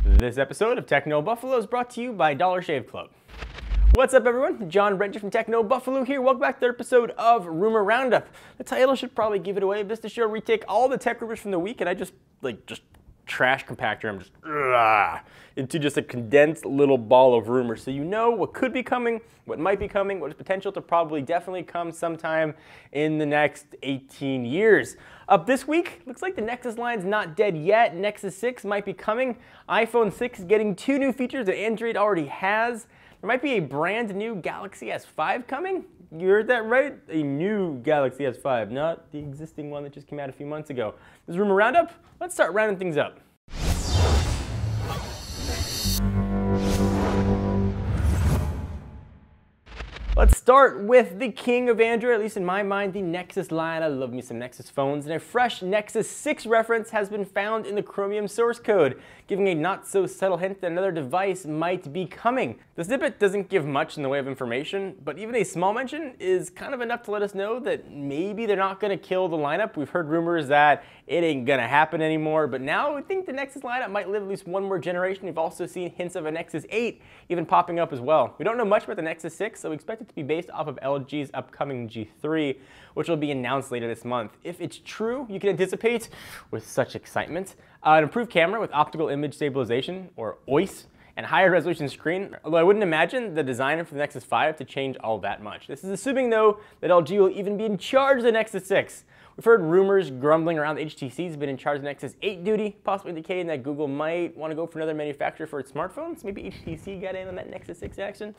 This episode of Techno Buffalo is brought to you by Dollar Shave Club. What's up, everyone? John Rettinger from Techno Buffalo here. Welcome back to the episode of Rumor Roundup. The title should probably give it away. This is the show where we take all the tech rumors from the week and I just trash compactor them into just a condensed little ball of rumors, so you know what could be coming, what might be coming, what is potential to probably definitely come sometime in the next 18 years. Up this week, looks like the Nexus line's not dead yet. Nexus 6 might be coming. iPhone 6 getting 2 new features that Android already has. There might be a brand new Galaxy S5 coming. You heard that right? A new Galaxy S5, not the existing one that just came out a few months ago. This is Rumor Roundup. Let's start rounding things up. Let's start with the king of Android, at least in my mind, the Nexus line. I love me some Nexus phones, and a fresh Nexus 6 reference has been found in the Chromium source code, giving a not-so-subtle hint that another device might be coming. The snippet doesn't give much in the way of information, but even a small mention is kind of enough to let us know that maybe they're not going to kill the lineup. We've heard rumors that it ain't going to happen anymore, but now we think the Nexus lineup might live at least one more generation. We've also seen hints of a Nexus 8 even popping up as well. We don't know much about the Nexus 6, so we expect it to be based off of LG's upcoming G3, which will be announced later this month. If it's true, you can anticipate, with such excitement, an improved camera with optical image stabilization, or OIS, and higher resolution screen, although I wouldn't imagine the designer for the Nexus 5 to change all that much. This is assuming, though, that LG will even be in charge of the Nexus 6. We've heard rumors grumbling around that HTC's been in charge of Nexus 8 duty, possibly indicating that Google might want to go for another manufacturer for its smartphones. Maybe HTC got in on that Nexus 6 action.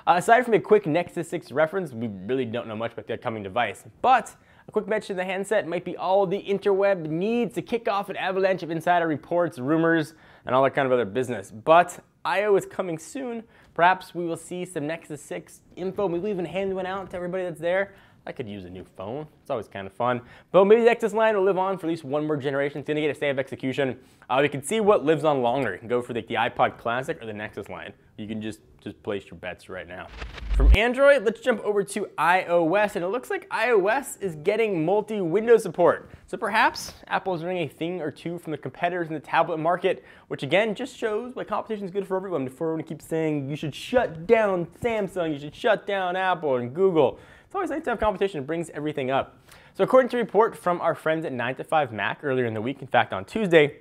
Aside from a quick Nexus 6 reference, we really don't know much about the upcoming device. But a quick mention of the handset might be all the interweb needs to kick off an avalanche of insider reports, rumors, and all that kind of other business. But I/O is coming soon. Perhaps we will see some Nexus 6 info. Maybe even hand one out to everybody that's there. I could use a new phone. It's always kind of fun. But maybe the Nexus line will live on for at least one more generation. It's going to get a stay of execution. We can see what lives on longer. You can go for the iPod Classic or the Nexus line. You can just place your bets right now. From Android, let's jump over to iOS. And it looks like iOS is getting multi-window support. So perhaps Apple is learning a thing or two from the competitors in the tablet market, which again just shows why competition is good for everyone. Before everyone keeps saying you should shut down Samsung, you should shut down Apple and Google. It's always nice to have competition. It brings everything up. So according to a report from our friends at 9to5Mac earlier in the week, in fact on Tuesday,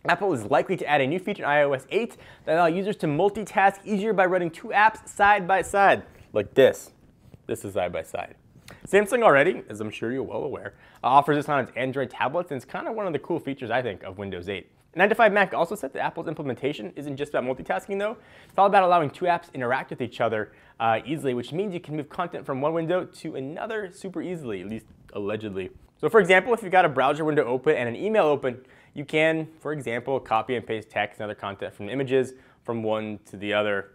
Apple is likely to add a new feature in iOS 8 that allows users to multitask easier by running 2 apps side by side, like this. This is side by side. Samsung already, as I'm sure you're well aware, offers this on its Android tablets, and it's kind of one of the cool features, I think, of Windows 8. 9to5Mac also said that Apple's implementation isn't just about multitasking, though. It's all about allowing 2 apps to interact with each other easily, which means you can move content from one window to another super easily, at least allegedly. So for example, if you've got a browser window open and an email open, you can, for example, copy and paste text and other content from images from one to the other,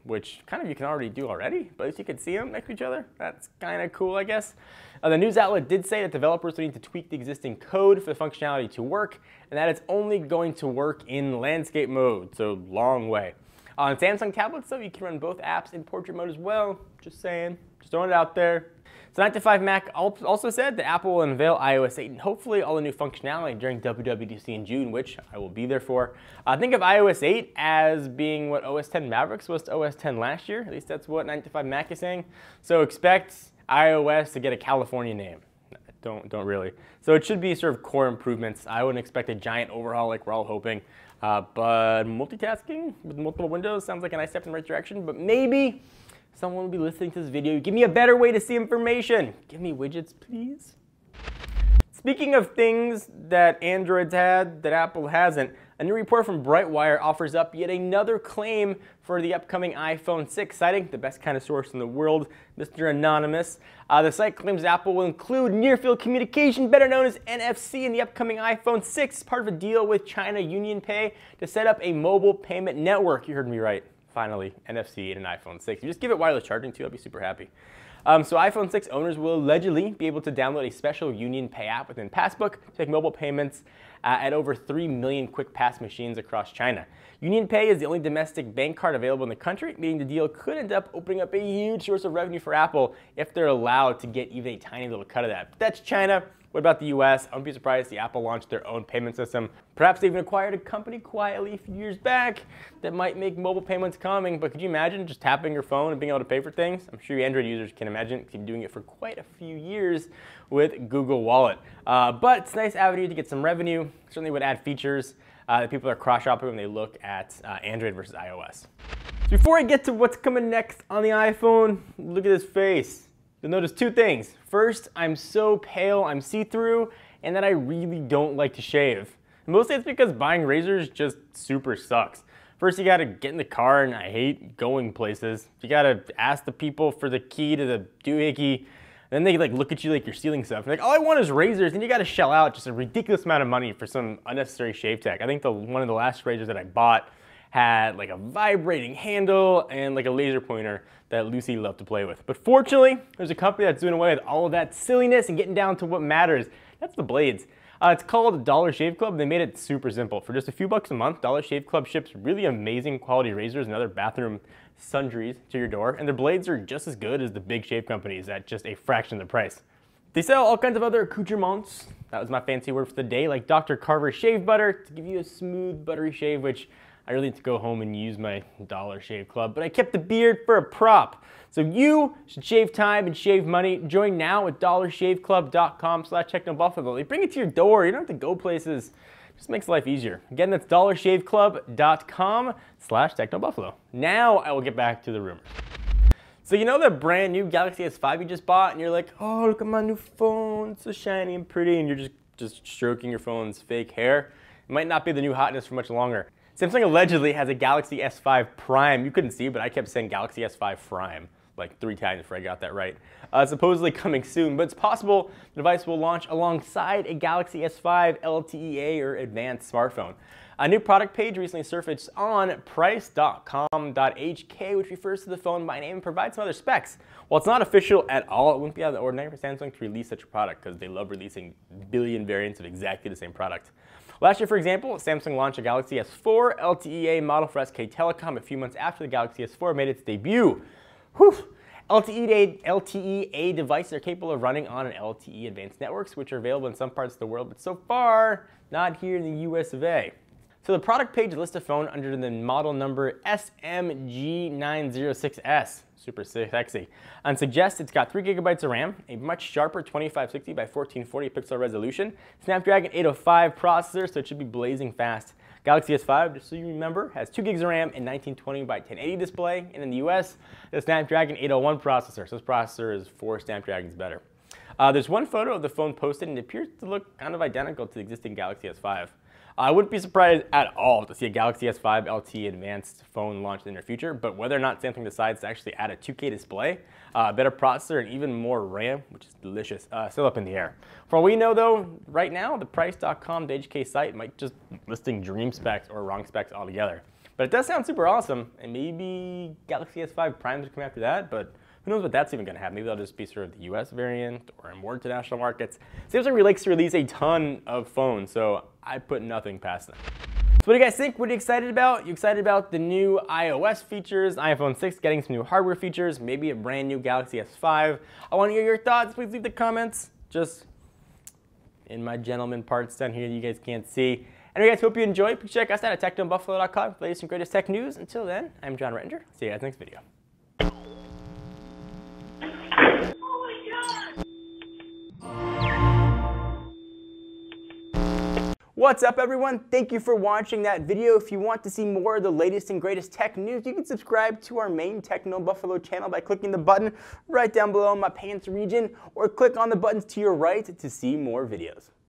which kind of you can already do already, but at least you can see them next to each other. That's kind of cool, I guess. The news outlet did say that developers will need to tweak the existing code for the functionality to work, and that it's only going to work in landscape mode, so long way. On Samsung tablets, though, you can run both apps in portrait mode as well. Just saying, just throwing it out there. So 9to5Mac also said that Apple will unveil iOS 8 and hopefully all the new functionality during WWDC in June, which I will be there for. Think of iOS 8 as being what OS X Mavericks was to OS X last year. At least that's what 9to5Mac is saying. So expect iOS to get a California name. Don't really. So it should be sort of core improvements. I wouldn't expect a giant overhaul like we're all hoping. But multitasking with multiple windows sounds like a nice step in the right direction. But maybe someone will be listening to this video. Give me a better way to see information. Give me widgets, please. Speaking of things that Android's had that Apple hasn't, a new report from Brightwire offers up yet another claim for the upcoming iPhone 6, citing the best kind of source in the world, Mr. Anonymous. The site claims Apple will include near-field communication, better known as NFC, in the upcoming iPhone 6 as part of a deal with China UnionPay to set up a mobile payment network. You heard me right. Finally, NFC in an iPhone 6. You just give it wireless charging too, I'll be super happy. So iPhone 6 owners will allegedly be able to download a special UnionPay app within Passbook to make mobile payments at over 3 million Quick Pass machines across China. UnionPay is the only domestic bank card available in the country, meaning the deal could end up opening up a huge source of revenue for Apple if they're allowed to get even a tiny little cut of that. But that's China. What about the US? I wouldn't be surprised to see Apple launch their own payment system. Perhaps they even acquired a company quietly a few years back that might make mobile payments coming, but could you imagine just tapping your phone and being able to pay for things? I'm sure you Android users can imagine, keep doing it for quite a few years with Google Wallet. But it's a nice avenue to get some revenue. Certainly would add features that people are cross-shopping when they look at Android versus iOS. So before I get to what's coming next on the iPhone, look at this face. You'll notice two things. First, I'm so pale, I'm see-through, and that I really don't like to shave. And mostly it's because buying razors just super sucks. First, you gotta get in the car, and I hate going places. You gotta ask the people for the key to the doohickey. Then they like look at you like you're stealing stuff. Like, all I want is razors, and you gotta shell out just a ridiculous amount of money for some unnecessary shave tech. I think one of the last razors that I bought had like a vibrating handle and like a laser pointer that Lucy loved to play with. But fortunately, there's a company that's doing away with all of that silliness and getting down to what matters. That's the blades. It's called Dollar Shave Club. They made it super simple. For just a few bucks a month, Dollar Shave Club ships really amazing quality razors and other bathroom sundries to your door, and their blades are just as good as the big shave companies at just a fraction of the price. They sell all kinds of other accoutrements, that was my fancy word for the day, like Dr. Carver's shave butter to give you a smooth, buttery shave, which I really need to go home and use my Dollar Shave Club, but I kept the beard for a prop. So you should shave time and shave money. Join now at dollarshaveclub.com/technobuffalo. They bring it to your door. You don't have to go places. It just makes life easier. Again, that's dollarshaveclub.com/technobuffalo. Now I will get back to the rumors. So you know that brand new Galaxy S5 you just bought, and you're like, oh, look at my new phone, it's so shiny and pretty, and you're just stroking your phone's fake hair. It might not be the new hotness for much longer. Samsung allegedly has a Galaxy S5 Prime. You couldn't see, but I kept saying Galaxy S5 Prime like 3 times before I got that right. Supposedly coming soon, but it's possible the device will launch alongside a Galaxy S5 LTE-A or advanced smartphone. A new product page recently surfaced on price.com.hk, which refers to the phone by name and provides some other specs. While it's not official at all, it wouldn't be out of the ordinary for Samsung to release such a product because they love releasing billion variants of exactly the same product. Last year, for example, Samsung launched a Galaxy S4 LTE-A model for SK Telecom a few months after the Galaxy S4 made its debut. Whew. LTE-A devices are capable of running on an LTE advanced networks, which are available in some parts of the world, but so far, not here in the US of A. So the product page lists a phone under the model number SMG906S, super sexy, and suggests it's got 3 GB of RAM, a much sharper 2560 by 1440 pixel resolution, Snapdragon 805 processor, so it should be blazing fast. Galaxy S5, just so you remember, has 2 gigs of RAM and 1920 by 1080 display, and in the US, the Snapdragon 801 processor, so this processor is 4 Snapdragons better. There's one photo of the phone posted, and it appears to look kind of identical to the existing Galaxy S5. I wouldn't be surprised at all to see a Galaxy S5 LTE advanced phone launched in the near future, but whether or not Samsung decides to actually add a 2K display, a better processor, and even more RAM, which is delicious, still up in the air. For all we know though, right now, the price.com.hk site might just listing dream specs or wrong specs altogether. But it does sound super awesome, and maybe Galaxy S5 Prime would come after that, but who knows what that's even going to have. Maybe that'll just be sort of the US variant or in more international markets. Samsung really likes to release a ton of phones, so I put nothing past them. So what do you guys think? What are you excited about? You excited about the new iOS features, iPhone 6 getting some new hardware features, maybe a brand new Galaxy S5? I want to hear your thoughts. Please leave the comments just in my gentleman parts down here that you guys can't see. Anyway guys, hope you enjoyed. Please check us out at technobuffalo.com for the latest and greatest tech news. Until then, I'm John Rettinger. See you guys next video. What's up everyone? Thank you for watching that video. If you want to see more of the latest and greatest tech news, you can subscribe to our main Techno Buffalo channel by clicking the button right down below in my pants region, or click on the buttons to your right to see more videos.